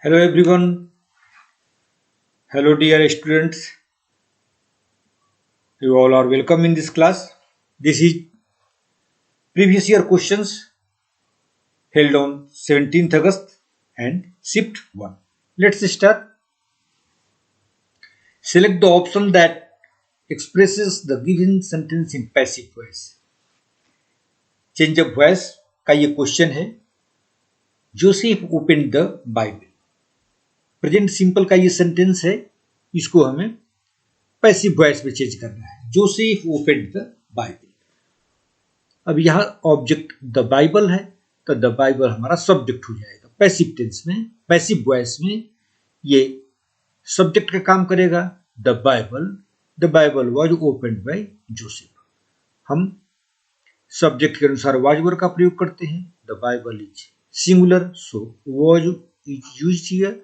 Hello everyone. Hello dear students. You all are welcome in this class. This is previous year questions held on 17th August and shift 1. Let's start. Select the option that expresses the given sentence in passive voice. Change of voice का ये question है. Joseph open the Bible. Present simple का ये sentence है, इसको हमें passive voice में change करना है. Joseph open the Bible. अब यहां ऑब्जेक्ट द बाइबल है, तो द बाइबल हमारा सब्जेक्ट हो जाएगा. पैसिव टेंस में, पैसिव वॉइस में ये सब्जेक्ट का काम करेगा. The Bible was opened by Joseph. हम सब्जेक्ट के अनुसार वाज वर्ड का प्रयोग करते हैं. The Bible is singular, so was is used here.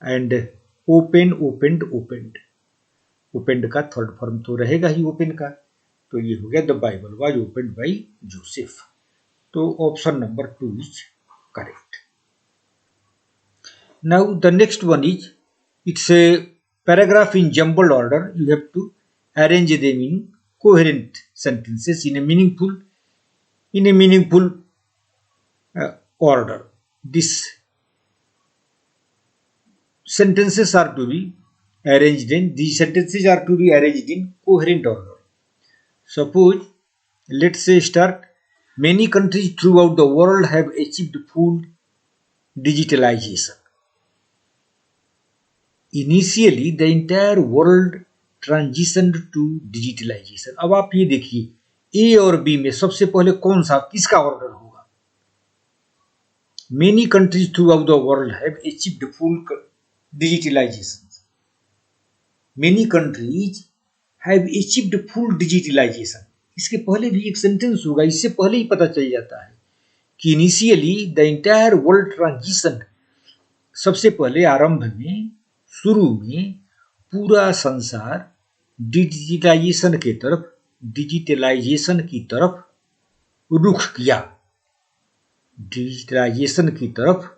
And opened का थर्ड फॉर्म तो रहेगा ही ओपन का, तो ये हो गया the Bible was opened by Joseph. तो option number 2 is correct. Now the next one is, it's a paragraph in jumbled order. You have to arrange them in coherent sentences in a meaningful order. These sentences are to be arranged in coherent order. Suppose, let's say start, many countries throughout the world have achieved full digitalization. Initially, the entire world transitioned to digitalization. अब आप ये देखिए, ए और B में सबसे पहले कौन सा, किसका ऑर्डर होगा? Many countries throughout the world have achieved full digitalization. Many countries have achieved full digitalization. इसके पहले भी एक सेंटेंस होगा, इससे पहले ही पता चल जाता है कि initially the entire world transition. सबसे पहले आरंभ में, शुरू में पूरा संसार डिजिटलाइजेशन की तरफ रुख किया, डिजिटलाइजेशन की तरफ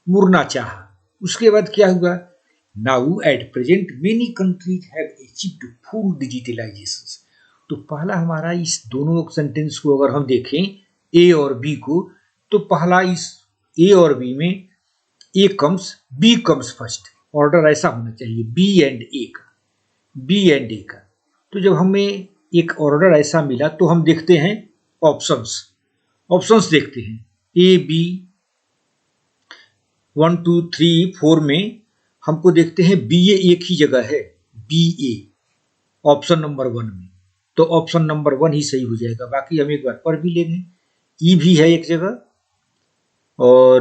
मुड़ना चाहा. उसके बाद क्या हुआ? Now at present many countries have achieved full digitalisation. तो पहला हमारा इस दोनों सेंटेंस को अगर हम देखें, ए और बी को, तो पहला इस ए और बी में A comes, B comes first. Order ऐसा होना चाहिए बी एंड ए का. तो जब हमें एक ऑर्डर ऐसा मिला तो हम देखते हैं ऑप्शंस देखते हैं. ए बी 1 2 3 4 में हमको देखते हैं बी ए एक ही जगह है, बी ए ऑप्शन नंबर 1 में. तो ऑप्शन नंबर 1 ही सही हो जाएगा. बाकी हम एक बार पढ़ भी लेंगे. ई भी है एक जगह, और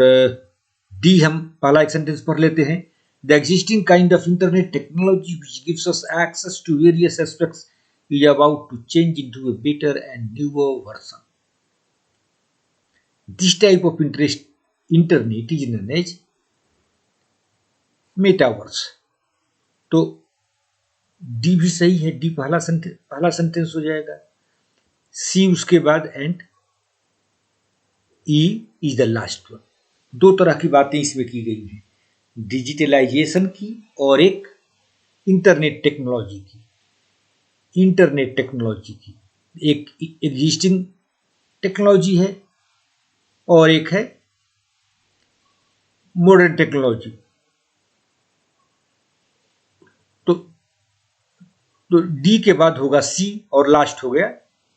डी हम पहला एक सेंटेंस पढ़ लेते हैं. The existing kind of internet technology which gives us access to various aspects is about to change into a better and newer version. This type of internet is known as metaverse. तो D भी सही है, D पहला sentence हो जाएगा. सी उसके बाद, and E is the last one. दो तरह की बातें इसमें की गई हैं, डिजिटलाइजेशन की और एक इंटरनेट टेक्नोलॉजी की. एक एग्जिस्टिंग टेक्नोलॉजी है और एक है मॉडर्न टेक्नोलॉजी. तो डी के बाद होगा सी और लास्ट हो गया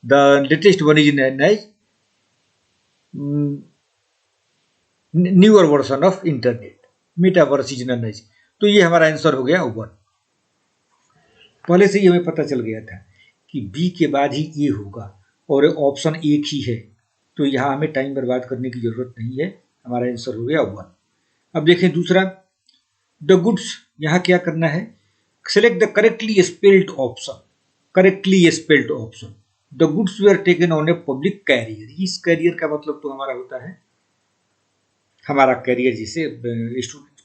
the latest one is newer version of internet, metaverse is known as. तो ये हमारा आंसर हो गया 1. पहले से ही हमें पता चल गया था कि बी के बाद ही ए होगा और ऑप्शन एक ही है, तो यहाँ हमें टाइम बर्बाद करने की जरूरत नहीं है. हमारा आंसर हो गया 1. अब देखें दूसरा, द गुड्स. यहाँ क्या करना है? Select the correctly spelled option. The goods were taken on a public carrier. इस कैरियर का मतलब तो हमारा होता है हमारा कैरियर, जैसे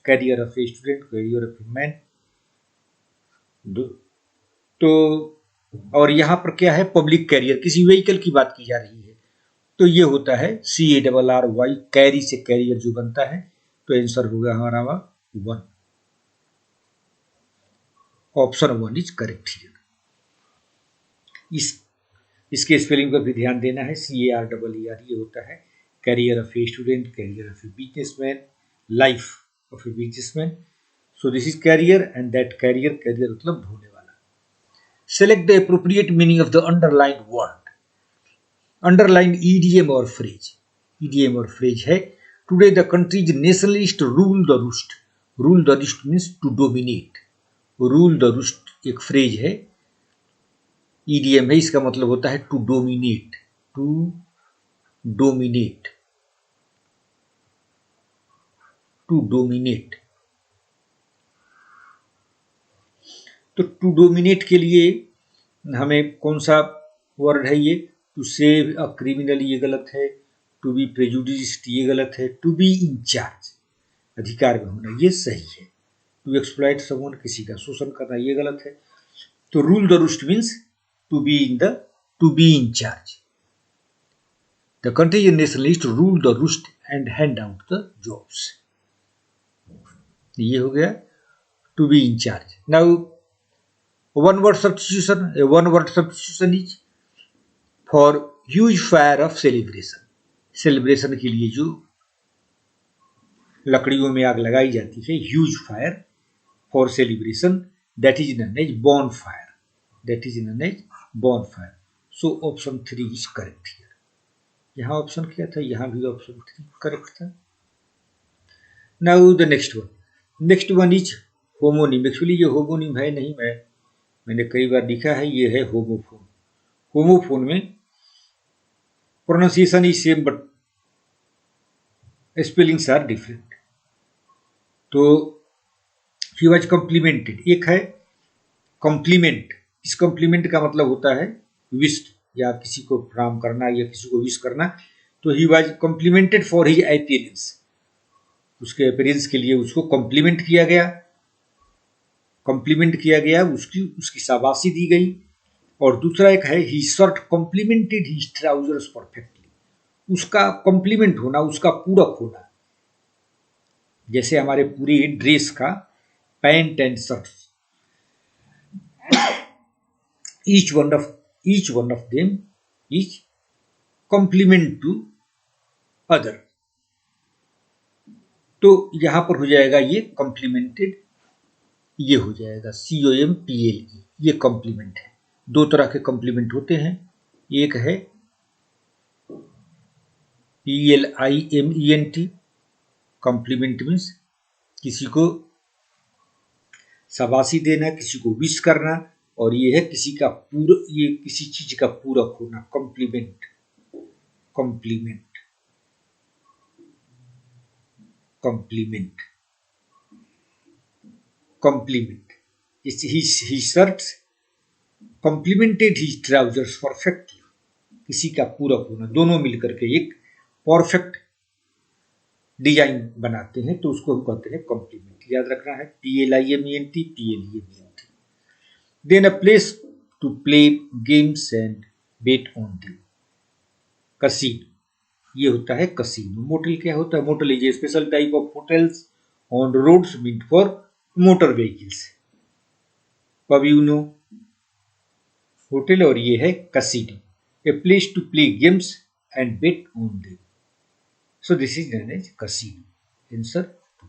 career of a student, career of a man. तो और यहाँ पर क्या है? पब्लिक कैरियर, किसी व्हीकल की बात की जा रही है. तो ये होता है CARRY, कैरी से कैरियर जो बनता है, तो आंसर होगा हमारा 1। Option 1 is correct here. इसके स्पेलिंग पर भी ध्यान देना है। CAREER ये होता है career of a student, career of a businessman, life of a businessman. So this is career and that carrier मतलब ढूंढने वाला। Select the appropriate meaning of the underlined word. Underline idiom और फ्रेज। ईडीएम और phrase है today the countries nationalist rule the roost. Rule the roost means to dominate. Rule the roost एक phrase है, idiom है, इसका मतलब होता है to dominate. To dominate, to dominate. तो टू डोमिनेट के लिए हमें कौन सा वर्ड है ये? टू सेव अ क्रिमिनल ये गलत है, टू बी प्रेजुडिस्ड ये गलत है, टू बी इंचार्ज अधिकार में होना ये सही है, टू एक्सप्लॉइट समवन किसी का शोषण करना ये गलत है। तो rule the roost means to be in charge. The country nationalist rule the roost and hand out the jobs. ये हो गया to be in charge. Now one word substitution. A one word substitution is for huge fire of celebration. Celebration के लिए जो लकड़ियों में आग लगाई जाती है, huge fire for celebration, that is known as bonfire. That is known as bonfire. So option 3 is correct here. यहाँ ऑप्शन क्या था? यहाँ भी ऑप्शन 3 करेक्ट था। Now the next one is homonym. Actually ये homonym है नहीं, मैंने कई बार लिखा है, ये है होमोफोन। होमोफोन में pronunciation is same but spellings are different. तो ही वाज कॉम्प्लीमेंटेड। एक है कॉम्प्लीमेंट। इस कॉम्प्लीमेंट का मतलब होता है विश, या किसी को प्रणाम करना या किसी को विश करना। तो he was complimented for his appearance. उसके अपीयरेंस के लिए उसको कॉम्प्लीमेंट किया गया, उसकी शाबाशी दी गई। और दूसरा एक है he shirt complemented his trousers perfectly. उसका कॉम्प्लीमेंट होना, उसका पूरक होना, जैसे हमारे पूरे ड्रेस का pant and shirt, each one of them is complement to other. तो यहां पर हो जाएगा ये कॉम्प्लीमेंटेड, ये हो जाएगा COMPLE। ये कॉम्प्लीमेंट है। दो तरह के कॉम्प्लीमेंट होते हैं। एक है PLIMENT। कॉम्प्लीमेंट मीन्स किसी को शाबाशी देना, किसी को विश करना। और ये है किसी चीज का पूरक होना, complement. Complement complement complement. He shirts complemented his trousers perfectly. किसी का पूरक होना, दोनों मिलकर के एक परफेक्ट डिजाइन बनाते हैं, तो उसको हम कहते हैं कॉम्प्लीमेंट। याद रखना है PLIMENT। Then a place to play games and bet on them. Casino ये होता है कसीनो। मोटल क्या होता है? Motel is a special type of hotels on roads meant for motor vehicles. Pub you know hotel, और ये है casino, a place to play games and bet on them. So this is known as casino. Answer 2.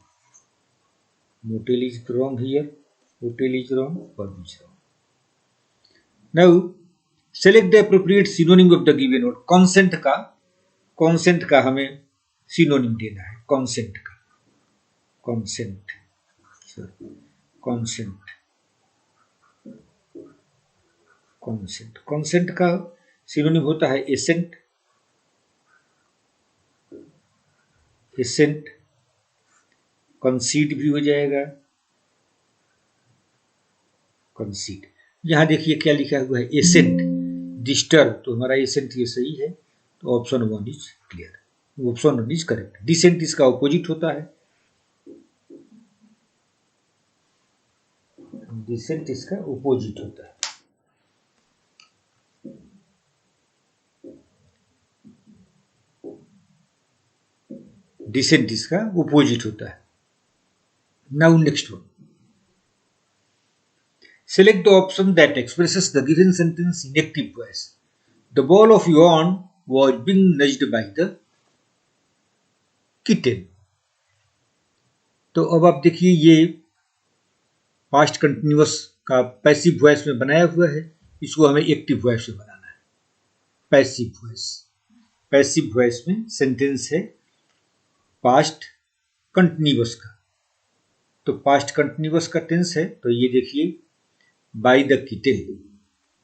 Motel is wrong here. Hotel is wrong. Pub is wrong. Now select the appropriate synonym of the given word. consent का हमें synonym देना है। consent का consent का synonym होता है assent। कंसीड भी हो जाएगा। कंसीड, यहां देखिए क्या लिखा हुआ है, एसेंट डिस्टर्ब। तो हमारा एसेंट ये सही है, तो option 1 is clear. Option 1 is correct. Decent इसका ऑपोजिट होता है। डिसेंट इसका ऑपोजिट होता है। डिसेंट इसका अपोजिट होता है। Now next one, select the option that expresses the given sentence in active voice. The ball of yarn was being nudged by the kitten. तो अब आप देखिए ये पास्ट कंटिन्यूअस का पैसिव वॉइस में बनाया हुआ है, इसको हमें एक्टिव वॉइस में बनाना है। पैसिव वॉइस, पैसिव वॉइस में सेंटेंस है पास्ट कंटिन्यूअस का, तो पास्ट कंटिन्यूअस का टेंस है, तो ये देखिए बाय द किटेन,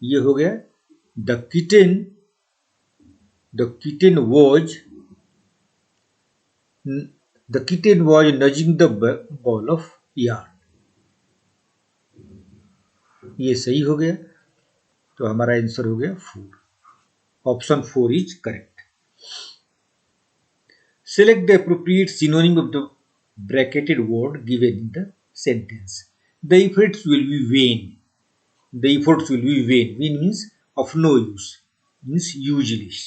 ये हो गया the kitten was nudging the ball of yarn, ये सही हो गया, तो हमारा आंसर हो गया 4, option 4 is correct. Select the appropriate synonym of the bracketed word given in the sentence. The efforts will be when, the efforts will be vain. Vain means of no use, means useless.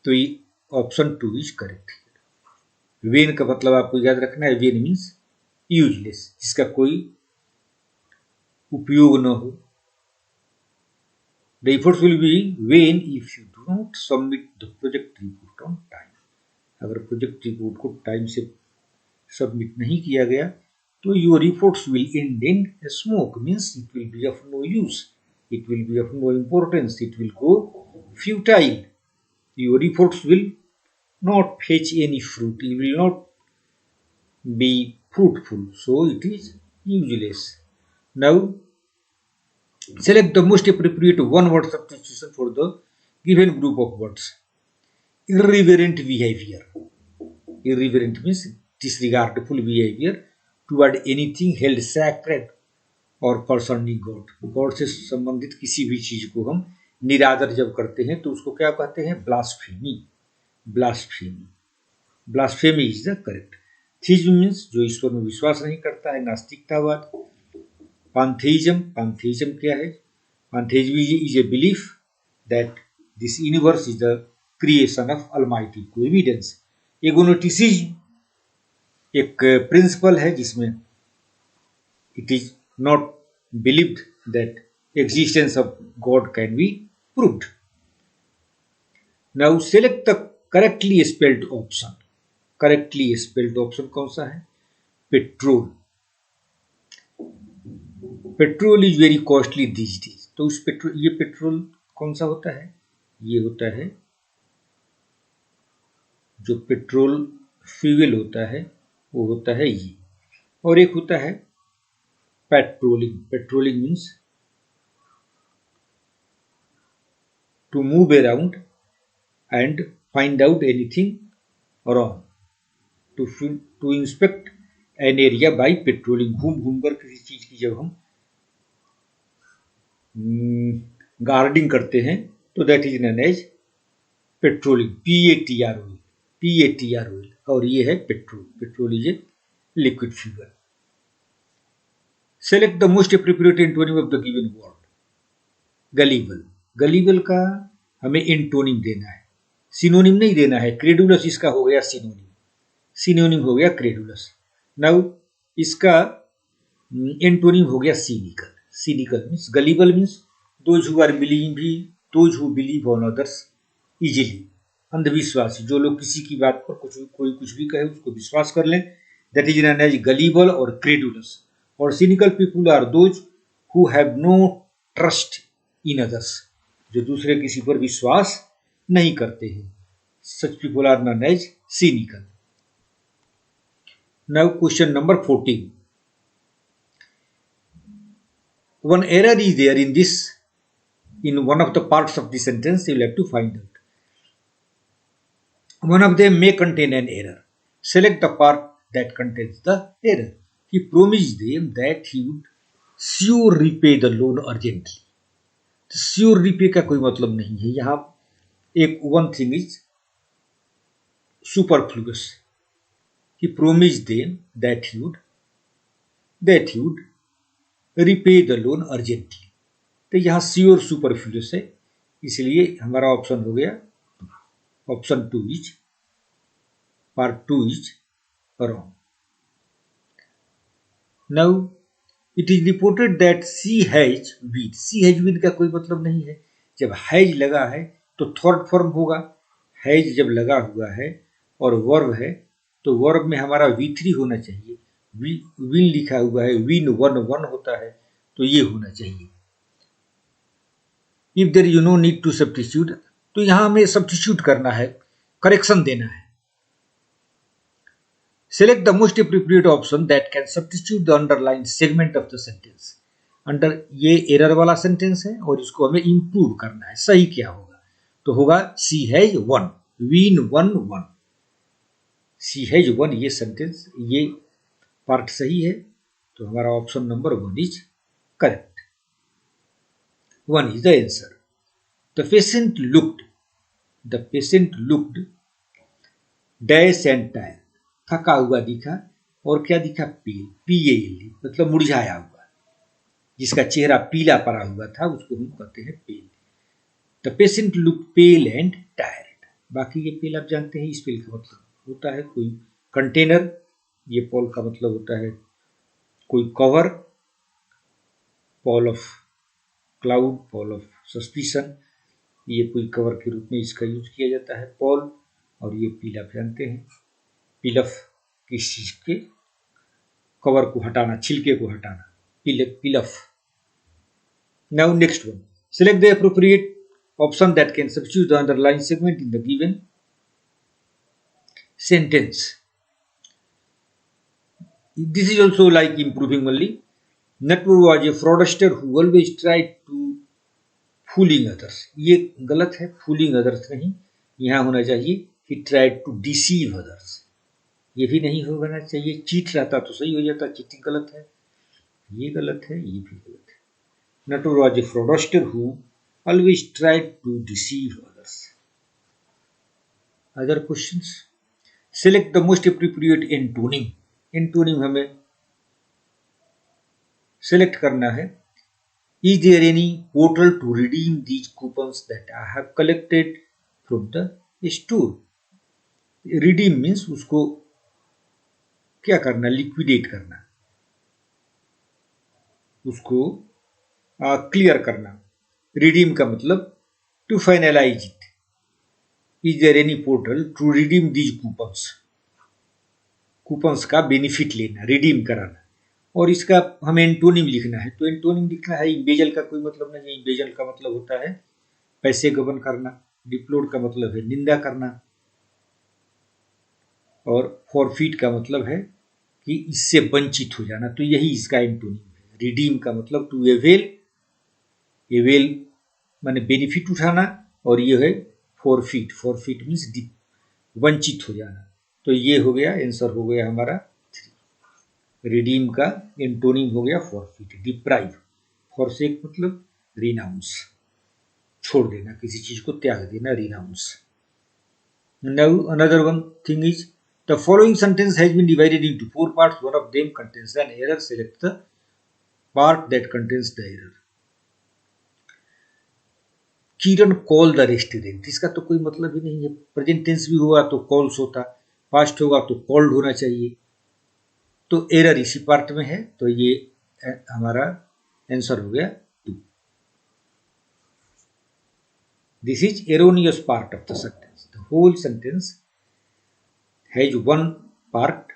तो ये option 2 is correct. When का मतलब आपको याद रखना है, when means useless, जिसका कोई उपयोग न हो। The efforts will be vain if you do not submit the project report on time. अगर प्रोजेक्ट रिपोर्ट को टाइम से सबमिट नहीं किया गया तो your efforts will end in smoke, means it will be of no use, it will be of no importance, it will go futile, your efforts will not fetch any fruit, it will not be fruitful, so it is useless. Now select the most appropriate one word substitution for the given group of words. Irreverent behavior, irreverent means disregardful behavior toward anything held sacred or concerning God. God से संबंधित किसी भी चीज को हम निरादर जब करते हैं तो उसको क्या कहते हैं? Blasphemy. Blasphemy, blasphemy is the correct. Theism means जो ईश्वर में विश्वास नहीं करता है, नास्तिकतावाद। पांथेइज्म, पांथेइज्म क्या है? Pantheism is a belief that this universe is the creation of almighty coevidence. Agnosticism एक प्रिंसिपल है जिसमें it is not believed that existence of God can be proved. Now select the correctly spelled option. Correctly spelled option कौन सा है? Petrol. Petrol is very costly this days. तो उस petrol, ये petrol कौन सा होता है? ये होता है जो पेट्रोल फ्यूल होता है वो होता है ये। और एक होता है patrolling. Patrolling means to move around and find out anything wrong, to inspect an area by patrolling. घूम घूम कर किसी चीज की जब हम गार्डिंग करते हैं तो that is known as patrolling. PATROL, PATROL। और ये है petrol. Petrol is a liquid fuel. Select the most appropriate antonym of the given word. Gullible. Gullible का हमें एंटोनिम देना है, सिनोनिम नहीं देना है। क्रेडुलस इसका हो गया सिनोनिम, सिनोनिम हो गया क्रेडुलस। नाउ इसका एंटोनिम हो गया cynical. Cynical means, gullible means those who are those who believe on others easily. अंधविश्वासी, जो लोग किसी की बात पर कोई कुछ भी कहे उसको विश्वास कर लें, that is known as gullible और क्रेडुलस। और cynical people are those who have no trust in others, जो दूसरे किसी पर विश्वास नहीं करते हैं। Such people are known as cynical. Now question number 14। One error is there in this, in one of the parts of the sentence. You will have to find out. One of them may contain an error. Select the part that contains the error. He promised them that he would sure repay the loan urgently. तो sure repay का कोई मतलब नहीं है यहाँ। एक one thing is superfluous. He promised them that he would repay the loan urgently. तो यहाँ sure superfluous है, इसलिए हमारा ऑप्शन हो गया option 2 is part 2 is wrong. Now it is reported that she has been. She has been का कोई मतलब नहीं है. जब हैज लगा है तो थर्ड फॉर्म होगा. हैज जब लगा हुआ है और वर्ब है तो वर्ब में हमारा V3 होना चाहिए. विन लिखा हुआ है, विन वन होता है, तो ये होना चाहिए. If there you no need to substitute, तो यहां हमें सब्स्टिट्यूट करना है, करेक्शन देना है. Select the most appropriate option that can substitute the underlined segment of the sentence. Under ये एरर वाला सेंटेंस है और इसको हमें इंप्रूव करना है. सही क्या होगा? तो होगा C has one, been one. C has one ये सेंटेंस, ये पार्ट सही है, तो हमारा option number 1 is correct. 1 is the answer. The patient looked dash and tire. थका हुआ दिखा और क्या दिखा? पेल, PAL, मतलब मुरझाया हुआ. जिसका चेहरा पीला पड़ा हुआ था उसको हम कहते हैं pale. The patient look pale and tired. बाकी ये पेल आप जानते हैं, इस पेल का मतलब होता है कोई कंटेनर. ये पॉल का मतलब होता है कोई cover. Paul of cloud, Paul of suspicion, ये कोई कवर के रूप में इसका यूज किया जाता है पॉल. और ये पील आप जानते हैं, पिलफ किस चीज के कवर को हटाना, छिलके को हटाना, peel off. Now next one. Select the appropriate option that can substitute the underlying segment in the given sentence. This is also like improving only. Natpur was a fraudster who always tried to fooling others. ये गलत है, fooling others नहीं, यहाँ होना चाहिए he tried to deceive others. ये भी नहीं होना चाहिए, चीट रहता तो सही हो जाता. चीटिंग गलत है, ये गलत है, ये भी गलत है. Natpur was a fraudster who always tried to deceive others. Other questions. Select the most appropriate antonym. Antonym हमें select करना है. Is there any portal to redeem these coupons that I have collected from the store? Redeem means उसको क्या करना? Liquidate करना, उसको clear करना. Redeem का मतलब to finalise it. Is there any portal to redeem these coupons. Coupons का benefit लेना, रिडीम कराना. और इसका हमें एंटोनिम लिखना है. तो एंटोनिम लिखना है, इम्बेजल का कोई मतलब नहीं. इम्बेजल का मतलब होता है पैसे गबन करना. डिप्लोड का मतलब है निंदा करना. और फॉरफिट का मतलब है कि इससे वंचित हो जाना. तो यही इसका एंटोनिम है. रिडीम का मतलब टू एवेल, एवेल माने बेनिफिट उठाना, और ये है फॉरफिट. फॉरफिट मीन्स वंचित हो जाना. तो ये हो गया, आंसर हो गया हमारा 3. रिडीम का एंटोनिम हो गया फॉरफिट, डिप्राइव. फॉरसेक मतलब रिनाउंस, छोड़ देना, किसी चीज को त्याग देना, renounce. Now another one thing is the following sentence has been divided into 4 parts. One of them contains an error. Select the part that contains the error. Kiran call the restaurant. इसका तो कोई मतलब ही नहीं है. प्रेजेंट टेंस भी हुआ तो calls होता, पास्ट होगा तो कॉल्ड होना चाहिए. तो एरर इसी पार्ट में है, तो ये हमारा आंसर हो गया 2. This is erroneous part of the sentence. The whole sentence has one part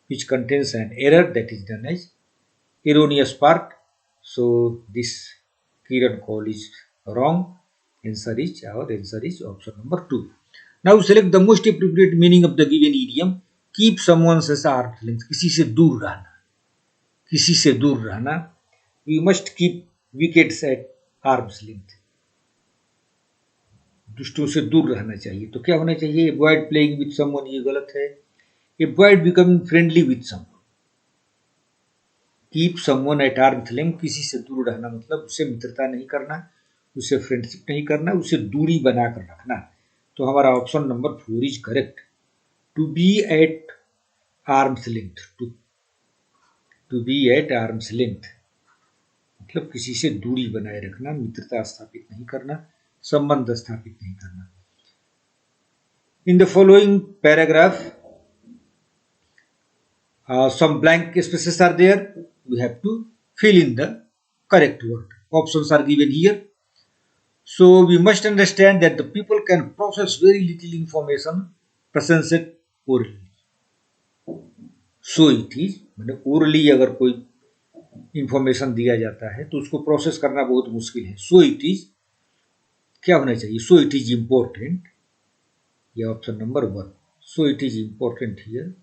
which contains an error, that is done as erroneous part. So this Kiran call is wrong. Our answer is option number 2. Now select the most appropriate meaning of the given idiom. Keep someone at arm's length. किसी से दूर रहना, किसी से दूर रहना. We must keep wickets at arm's length. दुष्टों से दूर रहना चाहिए. तो क्या होना चाहिए? Avoid playing with someone, ये गलत है. Avoid becoming friendly with someone. Keep someone at arm's length, किसी से दूर रहना मतलब उससे मित्रता नहीं करना, उससे फ्रेंडशिप नहीं करना, उससे दूरी बनाकर रखना. तो हमारा option number 4 is correct. To be at arm's length. To be at arm's length मतलब किसी से दूरी बनाए रखना, मित्रता स्थापित नहीं करना, संबंध स्थापित नहीं करना. In the following paragraph, some blank spaces are there. We have to fill in the correct word. Options are given here. So we must understand that the people can process very little information presented orally. So it is, मतलब orally अगर कोई information दिया जाता है तो उसको process करना बहुत मुश्किल है. सो इट इज क्या होना चाहिए? So it is important. ये option number 1. So it is important here.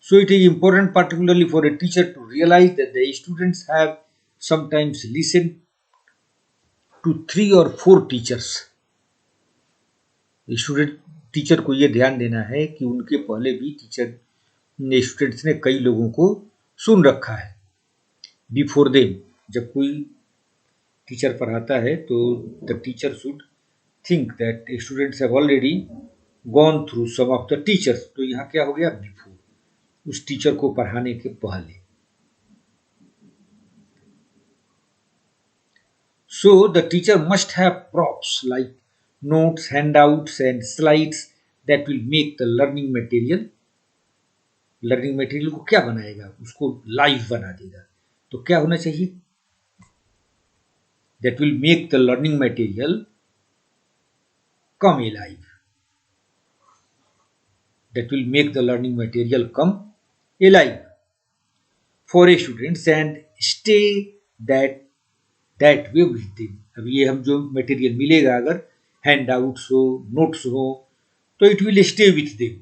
So it is important particularly for a teacher to realize that the students have sometimes listened to 3 or 4 teachers. Student teacher को ये ध्यान देना है कि उनके पहले भी टीचर ने स्टूडेंट्स ने कई लोगों को सुन रखा है. बिफोर देम, जब कोई टीचर पढ़ाता है तो the teacher should think that students have already gone through some of the teachers. तो यहाँ क्या हो गया? बिफोर, उस टीचर को पढ़ाने के पहले. So the teacher must have props like notes, handouts and slides that will make the learning material. Learning material को क्या बनाएगा? उसको लाइव बना देगा. तो क्या होना चाहिए? That will make the learning material come alive. That will make the learning material come alive for a students and stay that way with them. अब ये हम जो मटेरियल मिलेगा, अगर हैंड आउट्स हो, नोट्स हो, तो it will stay with them.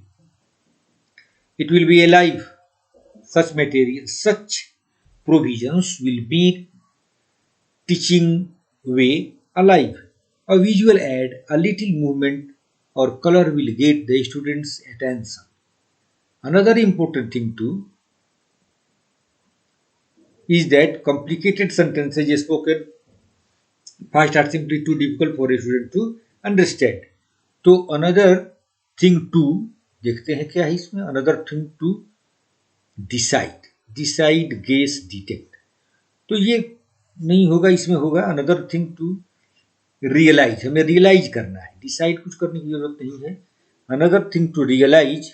It will be alive. Such material, such provisions will make teaching way alive. A visual add, a little movement or color will get the students' attention. Another important thing too is that complicated sentences spoken fast are simply too difficult for a student to understand. तो another thing to देखते हैं क्या है इसमें. another thing to decide, guess, detect. तो ये नहीं होगा, इसमें होगा another thing to realize. हमें रियलाइज करना है, डिसाइड कुछ करने की जरूरत नहीं है. another thing to realize,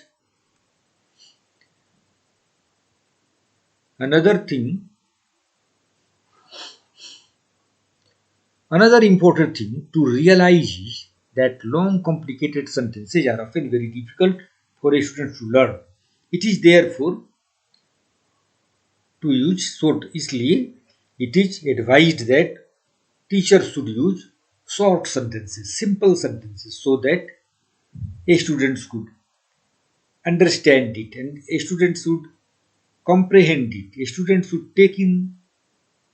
another important thing to realize is that long complicated sentences are often very difficult for a student to learn. It is therefore to use short, इसलिए it is advised that teachers should use short sentences, simple sentences, so that a student could understand it and a student should comprehend it. A student should take in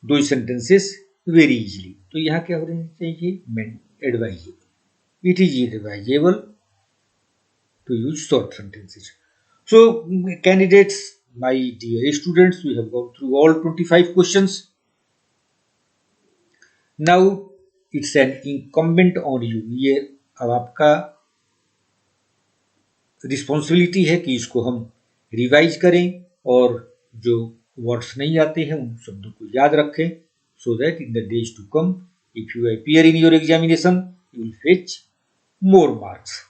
those sentences very easily. तो यहाँ क्या होना चाहिए? Advisable. It is advisable to use short sentences. So candidates, my dear students, we have gone through all 25 questions. Now it's an incumbent on you. ये अब आपका responsibility है कि इसको हम रिवाइज करें और जो वर्ड्स नहीं आते हैं उन शब्दों को याद रखें, so that in the days to come, if you appear in your examination, you will fetch more marks.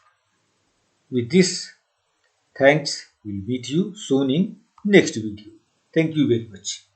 With this, thanks. We'll meet you soon in next video. Thank you very much.